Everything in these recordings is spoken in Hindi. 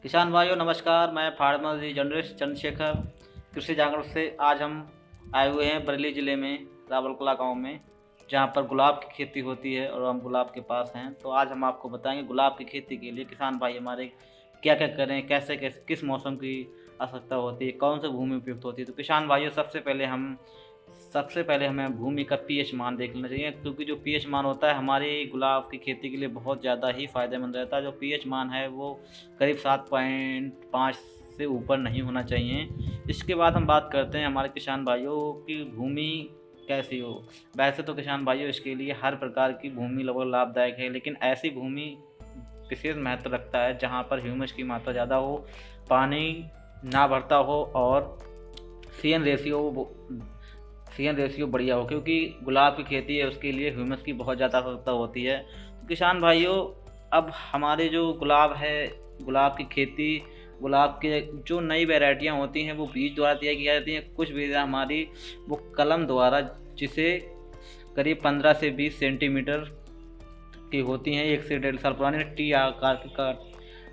किसान भाइयों नमस्कार। मैं फार्मर जी जर्नलिस्ट चंद्रशेखर कृषि जागरूक से आज हम आए हुए हैं बरेली ज़िले में रावलकला गांव में, जहां पर गुलाब की खेती होती है और हम गुलाब के पास हैं। तो आज हम आपको बताएंगे गुलाब की खेती के लिए किसान भाई हमारे क्या क्या करें, कैसे कैसे किस मौसम की आवश्यकता होती है, कौन सी भूमि उपयुक्त होती है। तो किसान भाइयों सबसे पहले हमें भूमि का पीएच मान देख लेना चाहिए, क्योंकि जो पीएच मान होता है हमारी गुलाब की खेती के लिए बहुत ज़्यादा ही फ़ायदेमंद रहता है। जो पीएच मान है वो करीब 7.5 से ऊपर नहीं होना चाहिए। इसके बाद हम बात करते हैं हमारे किसान भाइयों की भूमि कैसी हो। वैसे तो किसान भाइयों इसके लिए हर प्रकार की भूमि लगभग लाभदायक है, लेकिन ऐसी भूमि विशेष महत्व रखता है जहाँ पर ह्यूमस की मात्रा ज़्यादा हो, पानी ना भरता हो और सीएन रेशियो सीएन रेशियो बढ़िया हो, क्योंकि गुलाब की खेती है उसके लिए ह्यूमस की बहुत ज़्यादा आवश्यकता होती है। तो किसान भाइयों, अब हमारे जो गुलाब है, गुलाब की खेती, गुलाब के जो नई वैरायटियाँ होती हैं वो बीज द्वारा तैयार की जाती हैं। कुछ बीज हमारी वो कलम द्वारा, जिसे करीब 15 से 20 सेंटीमीटर की होती हैं, 1 से 1.5 साल पुरानी, टी आकार की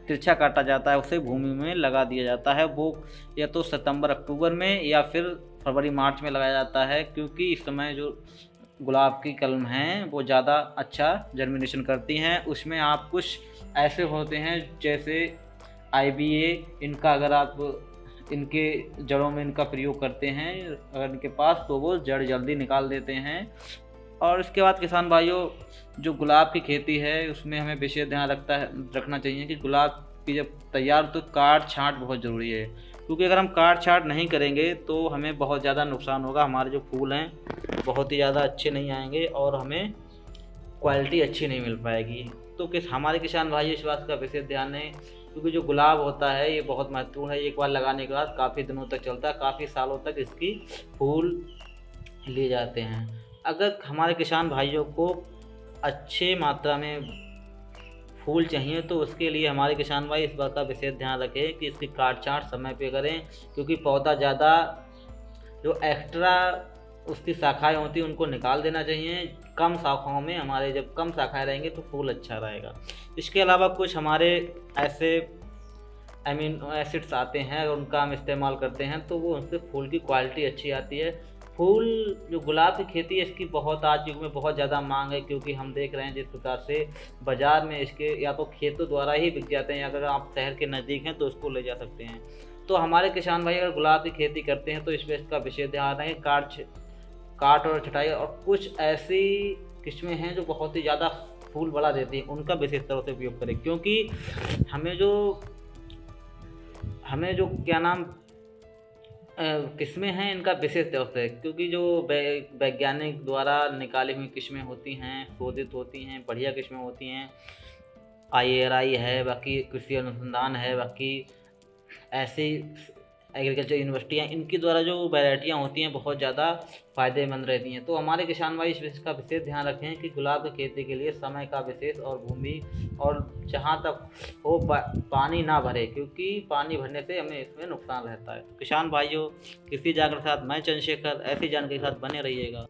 तिरछा काटा जाता है, उसे भूमि में लगा दिया जाता है। वो या तो सितंबर अक्टूबर में या फिर फरवरी मार्च में लगाया जाता है, क्योंकि इस समय जो गुलाब की कलम हैं वो ज़्यादा अच्छा जर्मिनेशन करती हैं। उसमें आप कुछ ऐसे होते हैं जैसे IBA, इनका अगर आप इनके जड़ों में इनका प्रयोग करते हैं अगर इनके पास, तो वो जड़ जल्दी निकाल देते हैं। और इसके बाद किसान भाइयों, जो गुलाब की खेती है उसमें हमें विशेष ध्यान रखना चाहिए कि गुलाब की जब तैयार तो काट छांट बहुत ज़रूरी है, क्योंकि अगर हम काट छांट नहीं करेंगे तो हमें बहुत ज़्यादा नुकसान होगा। हमारे जो फूल हैं बहुत ही ज़्यादा अच्छे नहीं आएंगे और हमें क्वालिटी अच्छी नहीं मिल पाएगी। तो हमारे किसान भाई इस बात का विशेष ध्यान है, क्योंकि जो गुलाब होता है ये बहुत महत्वपूर्ण है। एक बार लगाने के बाद काफ़ी दिनों तक चलता है, काफ़ी सालों तक इसकी फूल लिए जाते हैं। अगर हमारे किसान भाइयों को अच्छे मात्रा में फूल चाहिए तो उसके लिए हमारे किसान भाई इस बात का विशेष ध्यान रखें कि इसकी काट छांट समय पे करें, क्योंकि पौधा ज़्यादा जो एक्स्ट्रा उसकी शाखाएं होती हैं उनको निकाल देना चाहिए। कम शाखाओं में, हमारे जब कम शाखाएं रहेंगे तो फूल अच्छा रहेगा। इसके अलावा कुछ हमारे ऐसे अमीनो एसिड्स आते हैं और उनका हम इस्तेमाल करते हैं तो वो उनसे फूल की क्वालिटी अच्छी आती है। फूल जो गुलाब की खेती है इसकी बहुत आज युग में बहुत ज़्यादा मांग है, क्योंकि हम देख रहे हैं जिस प्रकार से बाज़ार में इसके या तो खेतों द्वारा ही बिक जाते हैं, या अगर आप शहर के नज़दीक हैं तो उसको ले जा सकते हैं। तो हमारे किसान भाई अगर गुलाब की खेती करते हैं तो इस पर इसका विशेष ध्यान रखें। काट और छटाई, और कुछ ऐसी किस्में हैं जो बहुत ही ज़्यादा फूल बढ़ा देती हैं, उनका विशेष तरह से उपयोग करें, क्योंकि हमें जो क्या नाम किस्में हैं इनका विशेष तौर से, क्योंकि जो वैज्ञानिक द्वारा निकाली हुई किस्में होती हैं, शोधित होती हैं, बढ़िया किस्में होती हैं। IRI है, बाकी कृषि अनुसंधान है, बाकी ऐसी एग्रीकल्चर यूनिवर्सिटियाँ, इनके द्वारा जो वैरायटियाँ होती हैं बहुत ज़्यादा फ़ायदेमंद रहती हैं। तो हमारे किसान भाई इस का विशेष ध्यान रखें कि गुलाब की खेती के लिए समय का विशेष और भूमि और जहाँ तक हो पानी ना भरे, क्योंकि पानी भरने से हमें इसमें नुकसान रहता है। तो किसान भाइयों, कृषि जागरूक के साथ मैं चंद्रशेखर, ऐसी जानकारी के साथ बने रहिएगा।